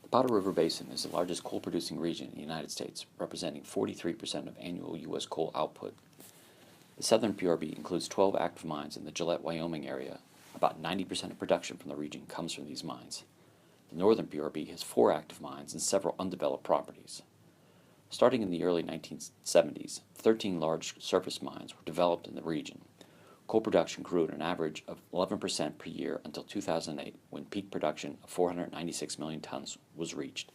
The Powder River Basin is the largest coal-producing region in the United States, representing 43% of annual U.S. coal output. The southern PRB includes 12 active mines in the Gillette, Wyoming area. About 90% of production from the region comes from these mines. The northern PRB has 4 active mines and several undeveloped properties. Starting in the early 1970s, 13 large surface mines were developed in the region. Coal production grew at an average of 11% per year until 2008, when peak production of 496 million tons was reached.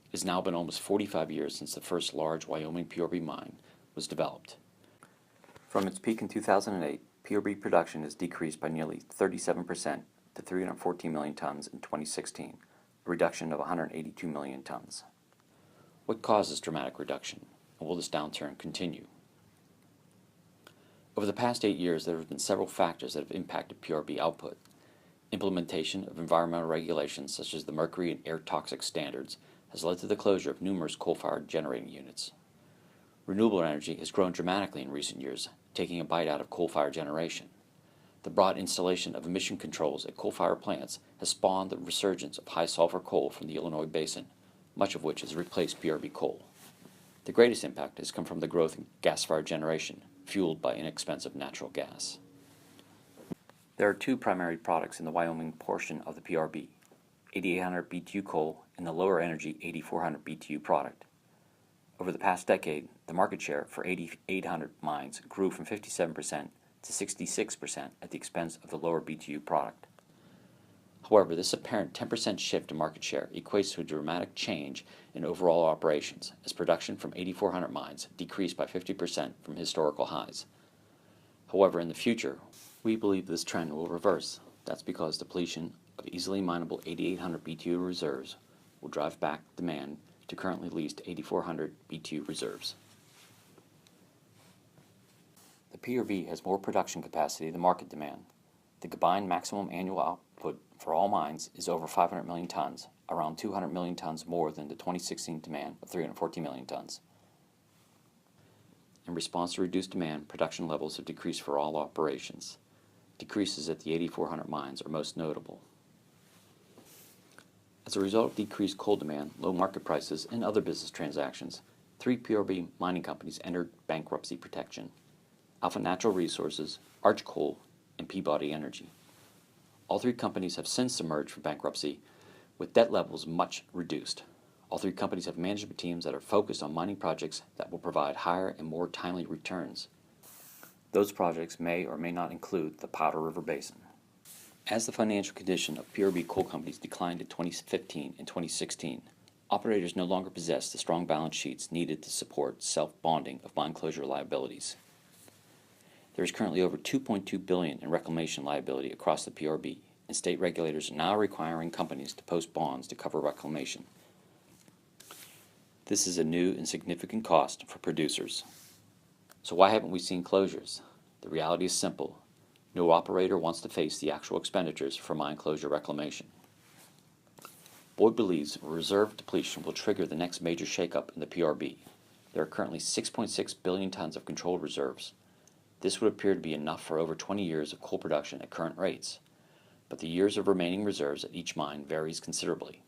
It has now been almost 45 years since the first large Wyoming PRB mine was developed. From its peak in 2008, PRB production has decreased by nearly 37% to 314 million tons in 2016, a reduction of 182 million tons. What caused this dramatic reduction, and will this downturn continue? Over the past 8 years, there have been several factors that have impacted PRB output. Implementation of environmental regulations such as the mercury and air toxic standards has led to the closure of numerous coal-fired generating units. Renewable energy has grown dramatically in recent years, taking a bite out of coal-fired generation. The broad installation of emission controls at coal-fired plants has spawned the resurgence of high-sulfur coal from the Illinois Basin, much of which has replaced PRB coal. The greatest impact has come from the growth in gas-fired generation, fueled by inexpensive natural gas. There are 2 primary products in the Wyoming portion of the PRB, 8800 BTU coal and the lower energy 8400 BTU product. Over the past decade, the market share for 8800 mines grew from 57% to 66% at the expense of the lower BTU product. However, this apparent 10% shift in market share equates to a dramatic change in overall operations, as production from 8400 mines decreased by 50% from historical highs. However, in the future, we believe this trend will reverse. That's because depletion of easily mineable 8800 BTU reserves will drive back demand to currently leased 8400 BTU reserves. The PRB has more production capacity than market demand. The combined maximum annual output for all mines is over 500 million tons, around 200 million tons more than the 2016 demand of 340 million tons. In response to reduced demand, production levels have decreased for all operations. Decreases at the 8400 mines are most notable. As a result of decreased coal demand, low market prices, and other business transactions, 3 PRB mining companies entered bankruptcy protection: Alpha Natural Resources, Arch Coal, and Peabody Energy. All 3 companies have since emerged from bankruptcy with debt levels much reduced. All 3 companies have management teams that are focused on mining projects that will provide higher and more timely returns. Those projects may or may not include the Powder River Basin. As the financial condition of PRB coal companies declined in 2015 and 2016, operators no longer possess the strong balance sheets needed to support self-bonding of mine closure liabilities. There is currently over $2.2 billion in reclamation liability across the PRB, and state regulators are now requiring companies to post bonds to cover reclamation. This is a new and significant cost for producers. So why haven't we seen closures? The reality is simple. No operator wants to face the actual expenditures for mine closure reclamation. Boyd believes reserve depletion will trigger the next major shakeup in the PRB. There are currently 6.6 billion tons of controlled reserves. This would appear to be enough for over 20 years of coal production at current rates, but the years of remaining reserves at each mine varies considerably.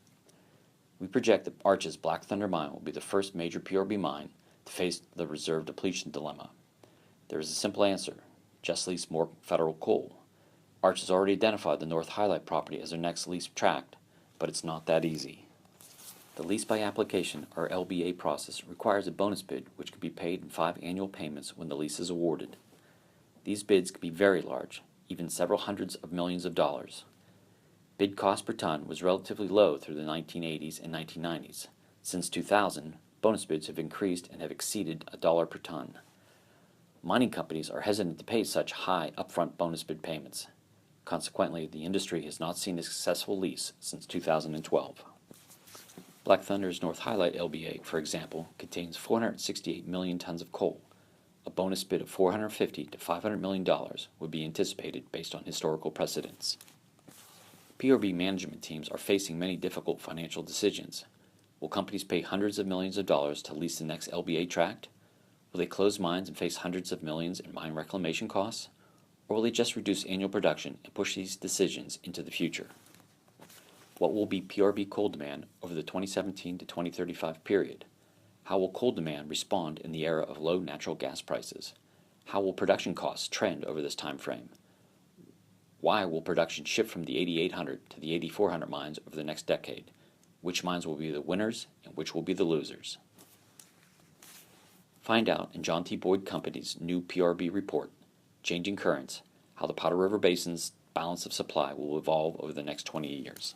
We project that Arch's Black Thunder mine will be the first major PRB mine to face the reserve depletion dilemma. There is a simple answer: just lease more federal coal. Arch has already identified the North Highlight property as their next lease tract, but it's not that easy. The lease by application, or LBA process, requires a bonus bid which can be paid in 5 annual payments when the lease is awarded. These bids can be very large, even several hundreds of millions of dollars. Bid cost per ton was relatively low through the 1980s and 1990s. Since 2000, bonus bids have increased and have exceeded $1 per ton. Mining companies are hesitant to pay such high upfront bonus bid payments. Consequently, the industry has not seen a successful lease since 2012. Black Thunder's North Highlight LBA, for example, contains 468 million tons of coal. A bonus bid of $450 to $500 million would be anticipated based on historical precedents. PRB management teams are facing many difficult financial decisions. Will companies pay hundreds of millions of dollars to lease the next LBA tract? Will they close mines and face hundreds of millions in mine reclamation costs? Or will they just reduce annual production and push these decisions into the future? What will be PRB coal demand over the 2017 to 2035 period? How will coal demand respond in the era of low natural gas prices? How will production costs trend over this time frame? Why will production shift from the 8,800 to the 8,400 mines over the next decade? Which mines will be the winners and which will be the losers? Find out in John T. Boyd Company's new PRB report, Changing Currents, how the Powder River Basin's balance of supply will evolve over the next 20 years.